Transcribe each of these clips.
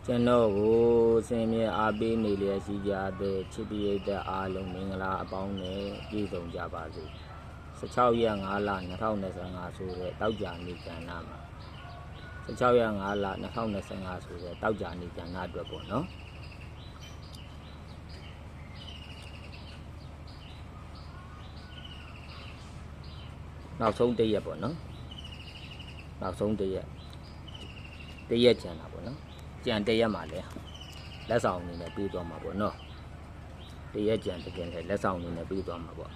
ကျွန်တော်ကိုစင်မြအားပေးနေလျက်ရှိကြတဲ့ချစ်ပရိသတ်အားလုံးမင်္ဂလာအပေါင်းနဲ့ပြည့်စုံကြပါစေ16ရက်5လ2025ဆိုတဲ့တောက်ကြနေ့ကဏ္ဍမှာ16ရက်5လ2025ဆိုတဲ့တောက်ကြနေ့ကဏ္ဍအတွက်ပေါ့နော်နောက်ဆုံးတစ်ရက်ပေါ့နော်နောက်ဆုံးတစ်ရက်ကျန်တာပေါ့နော်ကြံတစ်ရက်မှာလဲလက်ဆောင်အနေနဲ့ပြီးသွားမှာပေါ့နော်တစ်ရက်ကြံတကယ်လက်ဆောင်အနေနဲ့ပြီးသွားမှာပေါ့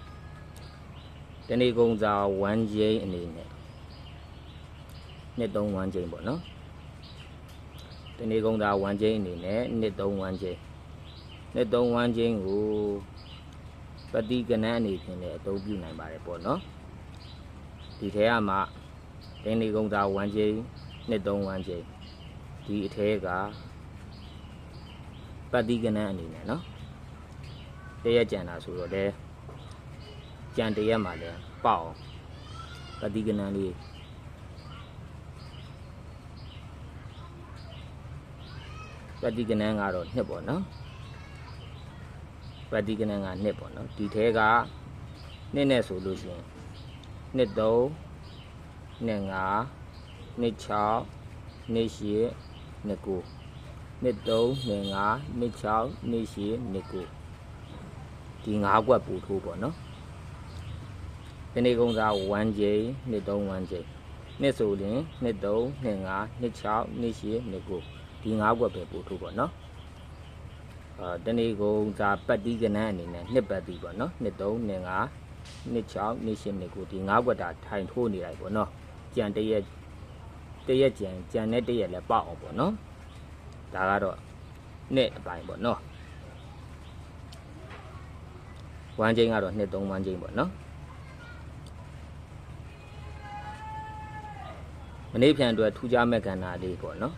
တနေ့ကုန်စာ1ချိန်အနေနဲ့နှစ်3 1ချိန်ပေါ့နော်တနေ့ကုန်စာ1ချိန်အနေနဲ့နှစ်3 1ချိန်နှစ်3 1ချိန်ကိုပฏิကဏ္ဍအနေနဲ့အသုံးပြုနိုင်ပါတယ်ပေါ့နော်ဒီထဲမှာတနေ့ကုန်စာ1ချိန်နှစ်3 1ချိန်ဒီအထဲကပฏิကဏ္ဍအနေနဲ့နော်တရက်ကြံတာဆိုတော့လေကြံတရက်မှာလဲပေါအောင်ပฏิကဏ္ဍလေးပฏิကဏ္ဍကတော့နှစ်ပေါ့နော်ပฏิကဏ္ဍကနှစ်ပေါ့နော်ဒီထဲကနှစ်နဲ့ဆိုလို့ရှိရင်နှစ်3နှစ်5နှစ်6နှစ်8နှစ်9နှစ်3နှစ်5နှစ်6နှစ်8နှစ်9ဒီ5ကွက်ပူထိုးပေါ့နော်ဒီနေ့ကုန်စား1ချိန်နှစ်3 1ချိန်နှစ်ဆိုရင်နှစ်3နှစ်5နှစ်6နှစ်8နှစ်9ဒီ5ကွက်ပဲပူထိုးပေါ့နော်ဒီနေ့ကုန်စားပฏิကဏ္ဍအနေနဲ့နှစ်ပတ်ပြီပေါ့နော်နှစ်3နှစ်5နှစ်6နှစ်8နှစ်9ဒီ5ကွက်တာထိုင်ထိုးနေလိုက်ပေါ့နော်ကြံတရက်ကြံနဲ့တရက်လည်းပေါက်အောင်ပေါ့နော်ဒါကတော့နှစ်အပိုင်းပေါ့နော်1ချိန်ကတော့နှစ်3 1ချိန်ပေါ့နော်မနေ့ပြန်အတွက်ထူးခြားမဲ့ကဏ္ဍလေးပေါ့နော်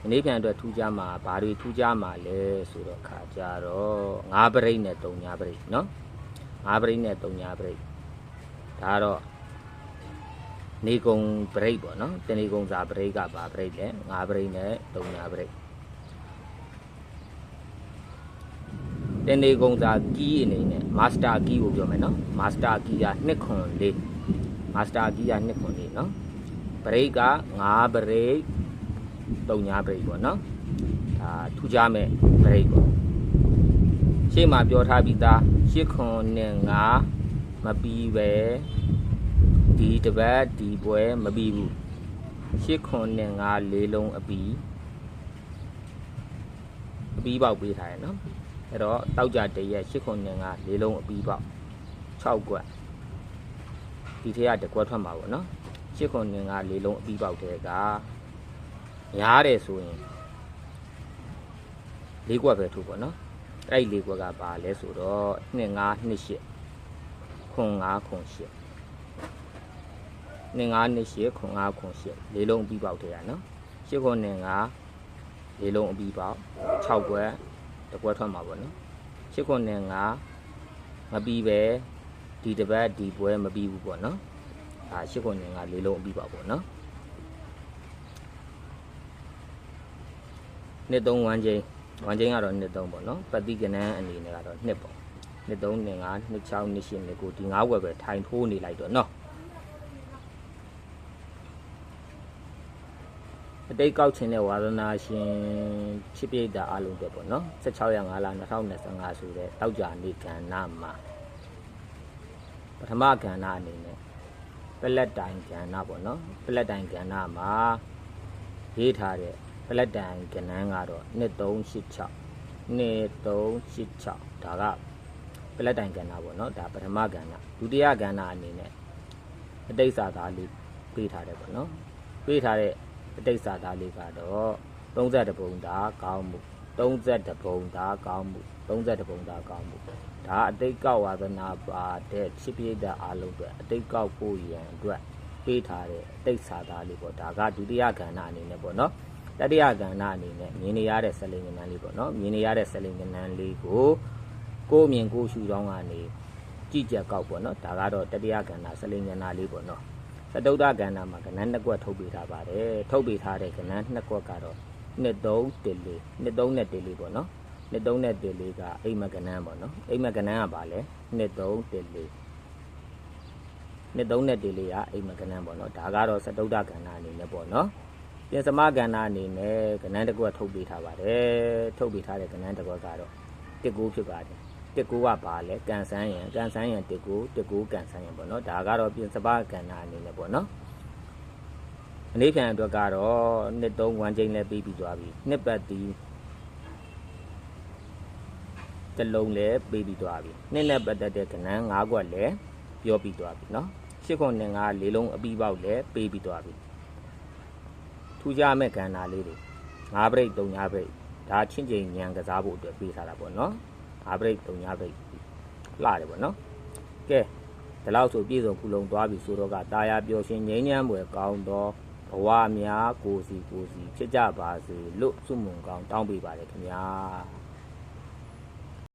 မနေ့ပြန်အတွက်ထူးခြားမှာဘာတွေထူးခြားမှာလဲဆိုတော့ခါကြတော့9ပရိတ်နဲ့3ညာပရိတ်နော်9ပရိတ်နဲ့3ညာပရိတ်ဒါကတော့နေကုံပရိတ်ပေါ့နော်တနေကုံစာပရိတ်ကပါပရိတ်လဲ9ပရိတ်နဲ့3ညာပရိတ်တနေကုံစာကီးအနေနဲ့မာစတာကီးကိုပြောမယ်နော်မာစတာကီးက2ခွန်လေးမာစတာကီးက2ခွန်လေးနော်ပရိတ်က9ပရိတ်3ညာပရိတ်ပေါ့နော်ဒါထူးခြားမဲ့ပရိတ်ပေါ့ရှေ့မှာပြောထားပြီးသား8ခွန်နဲ့9မပြီးပဲဒီတပတ်ဒီပွဲမပြီးဘူး8ခွန်နဲ့9လေးလုံးအပြီးပေါက်ပေးထားရနော်အဲ့တော့တောက်ကြတရက်8ခွန်နဲ့9လေးလုံးအပြီးပေါက်6ကွက်ဒီထဲကတကွက်ထွက်မှာပေါ့နော်8ခွန်နဲ့9လေးလုံးအပြီးပေါက်တဲ့ကများတယ်ဆိုရင်၄ကွက်ပဲထိုးပေါ့နော်အဲ့ဒီ၄ကွက်ကပါလဲဆိုတော့2 5 2 8ခွန်5ခွန်8 2 5 2 8ခွန်5ခွန်8လေးလုံးအပြီးပေါက်တဲ့ရနော်8ခွန်နဲ့9လေးလုံးအပြီးပေါက်6ကွက်တကွက်ထွက်မှာပေါ့နော်8ခွန်နဲ့9မပြီးပဲဒီတပတ်ဒီပွဲမပြီးဘူးပေါ့နော်ဒါ8ခွန်နဲ့9လေးလုံးအပြီးပေါက်ပေါ့နော်နှစ်3 1ချိန်ကတော့နှစ်3ပေါ့နော်ပฏิကဏ္ဍအနေနဲ့ကတော့နှစ်ပေါ့နှစ်3နှစ်5နှစ်6နှစ်8နှစ်9ဒီ5ဝက်ပဲထိုင်ထိုးနေလိုက်တော့နော်အတိတ်ကောက်ခြင်းတဲ့ဝါသနာရှင်ချစ်ပိဋကအားလုံးပဲပေါ့နော်16ရက်5လ2025ဆိုတဲ့တောက်ကြနေ့ကဏ္ဍမှာပထမကဏ္ဍအနေနဲ့ပလက်တိုင်ကဏ္ဍပေါ့နော်ပလက်တိုင်ကဏ္ဍမှာရေးထားတဲ့ပလက်တိုင်ကဏ္ဍကတော့နှစ်386နှစ်386ဒါကပလက်တိုင်ကဏ္ဍပေါ့နော်ဒါပထမကဏ္ဍဒုတိယကဏ္ဍအနေနဲ့အတိတ်စာသားလေးပေးထားတယ်ပေါ့နော်ပေးထားတဲ့အတိတ်စာသားလေးကတော့30ပုံသားကောင်းမှု30ပုံသားကောင်းမှု30ပုံသားကောင်းမှုဒါအတိတ်ကောက်ဝါသနာပါတဲ့ချစ်ပိဋကအားလုံးအတွက်အတိတ်ကောက်ဖို့ရန်အတွက်ပေးထားတဲ့အတိတ်စာသားလေးပေါ့ဒါကဒုတိယကဏ္ဍအနေနဲ့ပေါ့နော်တတိယကဏ္ဍအနေနဲ့မြင်နေရတဲ့ဆက်လင်းကဏ္ဍလေးပေါ့နော်မြင်နေရတဲ့ဆက်လင်းကဏ္ဍလေးကိုကိုမြင်ကိုရှုထောင်းကနေကြည့်ချက်ကောက်ပေါ့နော်ဒါကတော့တတိယကဏ္ဍဆက်လင်းကဏ္ဍလေးပေါ့နော်သတုဒ္ဒကဏ္ဍမှာကဏ္ဍ2ကွက်ထုတ်ပေးထားပါတယ်ထုတ်ပေးထားတဲ့ကဏ္ဍ2ကွက်ကတော့ နှစ်3တစ်လေးနှစ်3နဲ့တစ်လေးပေါ့နော်နှစ်3နဲ့တစ်လေးကအိမ်မကနန်းပေါ့နော်အိမ်မကနန်းကပါလဲနှစ်3တစ်လေးနှစ်3နဲ့တစ်လေးကအိမ်မကနန်းပေါ့နော်ဒါကတော့စတုဒ္ဒကဏ္ဍအနေနဲ့ပေါ့နော်ပြင်စမကဏ္ဍအနေနဲ့ကဏ္ဍတစ်ခုကထုတ်ပေးထားပါတယ်ထုတ်ပေးထားတဲ့ကဏ္ဍတစ်ခုကတော့တစ်ကိုဖြစ်ပါတယ်တစ်ကိုကပါလဲကန်ဆန်းရံတစ်ကိုကန်ဆန်းရံပေါ့နော်ဒါကတော့ပြင်စမကဏ္ဍအနေနဲ့ပေါ့နော်အနေပြန်အတွက်ကတော့နှစ်3 1ချိန်လဲပြီးသွားပြီနှစ်ပတ်တီးတစ်လုံးလဲပေးပြီးသွားပြီနှစ်နဲ့ပတ်သက်တဲ့ကဏ္ဍ9ခွက်လဲပြောပြီးသွားပြီเนาะ8ခွက်နဲ့9 4လုံးအပြီးပေါက်လဲပေးပြီးသွားပြီထူးခြားမဲ့ကဏ္ဍလေးတွေ9ပရိတ်3ညပရိတ်ဒါချင်းချင်းညံကစားဖို့အတွက်ပေးထားတာပေါ့เนาะ9ပရိတ်3ညပရိတ်လှတယ်ပေါ့เนาะကဲဒီလောက်ဆိုပြည့်စုံခုလုံးသွားပြီဆိုတော့ကတာယာပျော်ရှင်ငြိမ်းချမ်းပွဲကောင်းတော့ဘဝများကိုစီဖြစ်ကြပါစေလို့ဆုမွန်ကောင်းတောင်းပေးပါတယ်ခင်ဗျာ